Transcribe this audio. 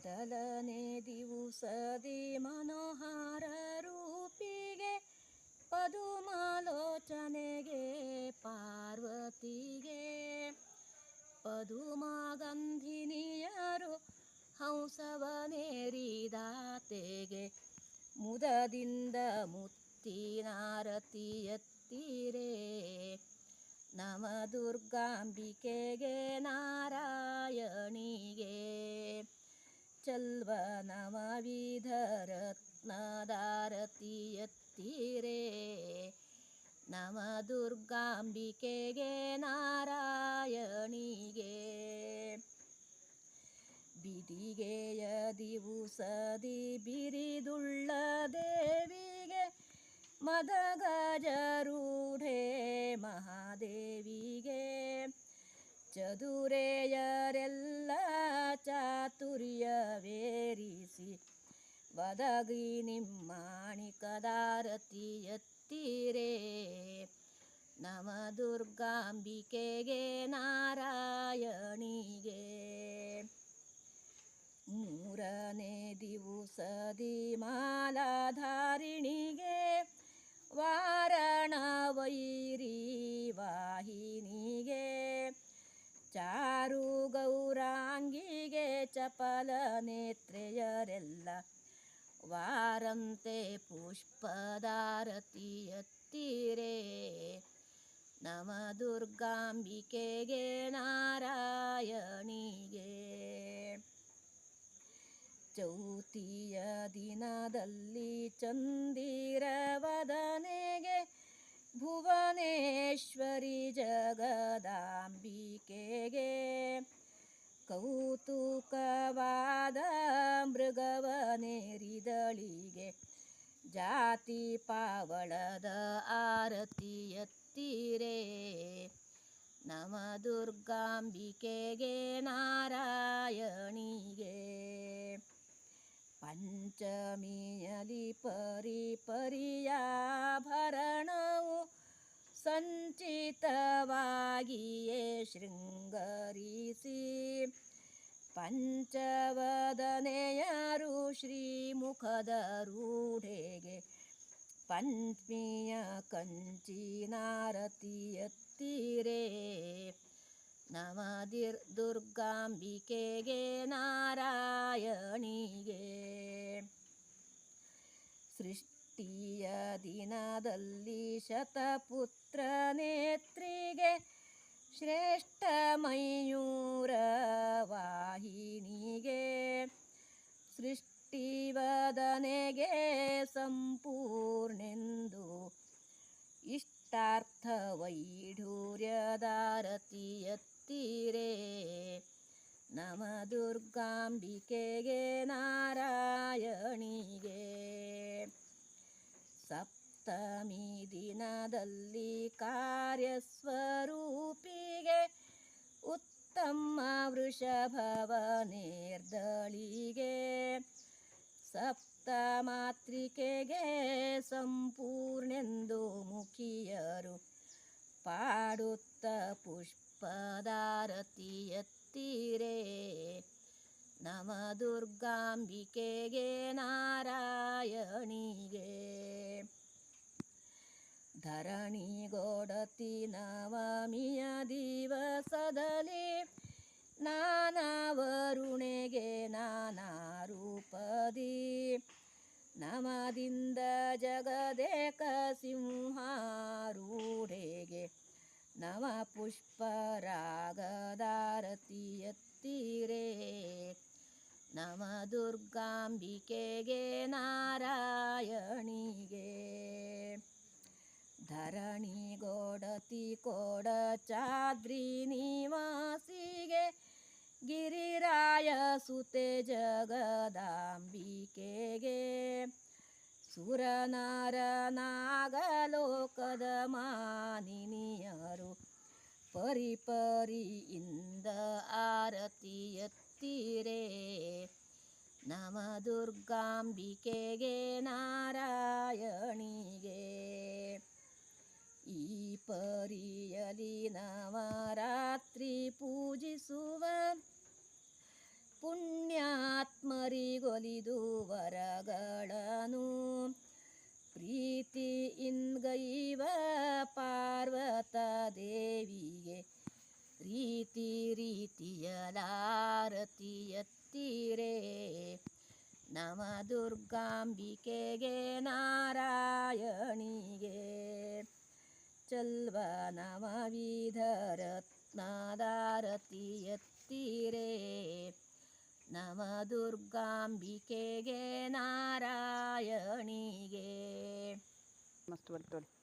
ಮೊದಲನೇ ದಿವಸದಿ ಮನೋಹರ ರೂಪಿಗೆ ಪದುಮಾಲೋಚನೆಗೆ ಪಾರ್ವತಿಗೆ ಪದುಮಾಗಂಧಿನಿಯರು ಹಂಸವನೇರಿದಾತೆಗೆ ಮುದದಿಂದ ಮುತ್ತಿನಾರತಿ ಎತ್ತಿರೆ ನಮ ದುರ್ಗಾಂಬಿಕೆಗೆ ನಾರಾಯಣಿಗೆ ಚಲ್ವ ನವವಿಧ ರತ್ನದಾರತಿ ಎತ್ತಿರೆ ನಮ ದುರ್ಗಾಂಬಿಕೆಗೆ ನಾರಾಯಣಿಗೆ ಬಿದಿಗೆಯ ದಿವಸದಿ ಬಿರಿದುಳ್ಳ ದೇವಿಗೆ ಮದಗಜರೂಢೆ ಮಹಾದೇವಿಗೆ ಚದುರೆಯರೆಲ್ಲ ಚಾತುರ್ಯವೇರಿಸಿ ವದಗಿ ನಿಮ್ಮಾಣಿಕದಾರತಿ ಎತ್ತಿರೆ ನಮ ದುರ್ಗಾಂಬಿಕೆಗೆ ನಾರಾಯಣಿಗೆ ಮೂರನೇ ದಿವಸದಿ ಮಾಲಾಧಾರಿಣಿಗೆ ವಾರಣ ವೈರಿ ವಾಹಿನಿಗೆ ಚಾರು ಗೌರಾಂಗಿಗೆ ಚಪಲ ನೇತ್ರೆಯರೆಲ್ಲ ವಾರಂತೆ ಪುಷ್ಪದಾರತಿ ಎತ್ತಿರೆ ನಮ ದುರ್ಗಾಂಬಿಕೆಗೆ ನಾರಾಯಣಿಗೆ ಚೌತಿಯ ದಿನದಲ್ಲಿ ಚಂದಿರವದನೆಗೆ ಭುವನೇಶ್ವರಿ ಜಗದಾಂಬಿಕೆಗೆ ಕೌತುಕವಾದ ಮೃಗವನೇರಿದಳಿಗೆ ಜಾತಿ ಪಾವಳದ ಆರತಿ ಎತ್ತಿರೆ ನಮ ದುರ್ಗಾಂಬಿಕೆಗೆ ನಾರಾಯಣಿಗೆ ಪಂಚಮಿಯಲಿ ಪರಿಯಾಭರಣವು ಸಂಚಿತವಾಗಿಯೇ ಶೃಂಗರಿಸಿ ಪಂಚವದನೆಯರು ಶ್ರೀಮುಖದ ರೂಢೆಗೆ ಪಂಚಮಿಯ ಕಂಚಿನಾರತಿ ಎತ್ತಿರೆ ನಮ ದುರ್ಗಾಂಬಿಕೆಗೆ ನಾರಾಯಣಿಗೆ ಸೃಷ್ಟಿಯ ದಿನದಲ್ಲಿ ಶತಪುತ್ರ ನೇತ್ರಿಗೆ ಶ್ರೇಷ್ಠ ಮಯೂರ ವಾಹಿನಿಗೆ ಸೃಷ್ಟಿವದನೆಗೆ ಸಂಪೂರ್ಣೆಂದು ಇಷ್ಟಾರ್ಥ ವೈಢೂರ್ಯದಾರತಿ ಎತ್ತಿರೆ ನಮ ದುರ್ಗಾಂಬಿಕೆಗೆ ನಾರಾಯಣಿಗೆ ಸಪ್ತಮಿ ದಿನದಲ್ಲಿ ಕಾರ್ಯಸ್ವರೂಪಿಗೆ ಉತ್ತಮ ವೃಷಭವನೇರ್ದಳಿಗೆ ಸಪ್ತಮಾತ್ರಿಕೆಗೆ ಸಂಪೂರ್ಣೆಂದು ಮುಖಿಯರು ಪಾಡುತ್ತ ಪುಷ್ಪದಾರತಿ ಎತ್ತಿರೆ ನಮ ದುರ್ಗಾಂಬಿಕೆಗೆ ನಾರಾಯಣಿಗೆ ಧರಣಿಗೋಡತಿ ನವಮಿಯ ದಿವಸದಲ್ಲಿ ನಾನಾವರುಣೆಗೆ ನಾನಾ ರೂಪದಿ ನಮದಿಂದ ಜಗದೇಕ ಸಿಂಹಾರೂಢೆಗೆ ನವ ಪುಷ್ಪರಾಗದಾರತಿ ಎತ್ತಿರೆ ನಮ ದುರ್ಗಾಂಬಿಕೆಗೆ ನಾರಾಯಣಿಗೆ ಧರಣಿಗೋಡತಿ ಕೋಡಚಾದ್ರಿ ನಿವಾಸಿಗೆ ಗಿರಿರಾಯ ಸುತೆ ಜಗದಾಂಬಿಕೆಗೆ ಸುರನರ ನಾಗಲೋಕದ ಮಾನಿನಿಯರು ಪರಿಪರಿಯಿಂದ ಆರತಿ ಎತ್ತಿರೆ ನಮ ದುರ್ಗಾಂಬಿಕೆಗೆ ನಾರಾಯಣಿಗೆ ಈ ಪರಿಯಲಿ ನವರಾತ್ರಿ ಪೂಜಿಸುವ ಪುಣ್ಯಾತ್ಮರಿಗೆ ಒಲಿದು ವರಗಳನ್ನು ಪ್ರೀತಿಯಿಂದಗೈವ ಪಾರ್ವತ ದೇವಿಗೆ ರೀತಿ ರೀತಿಯಲಾರತಿ ಎತ್ತೀರೇ ನಮ ದುರ್ಗಾಂಬಿಕೆಗೆ ನಾರಾಯಣಿಗೆ ಚಲ್ವ ನವವಿಧ ರತ್ನದಾರತಿ ಎತ್ತೀರೇ ನಮ ದುರ್ಗಾಂಬಿಕೆಗೆ ನಾರಾಯಣಿಗೆ ಮಸ್ತ್ ಬರ್ತದೆ.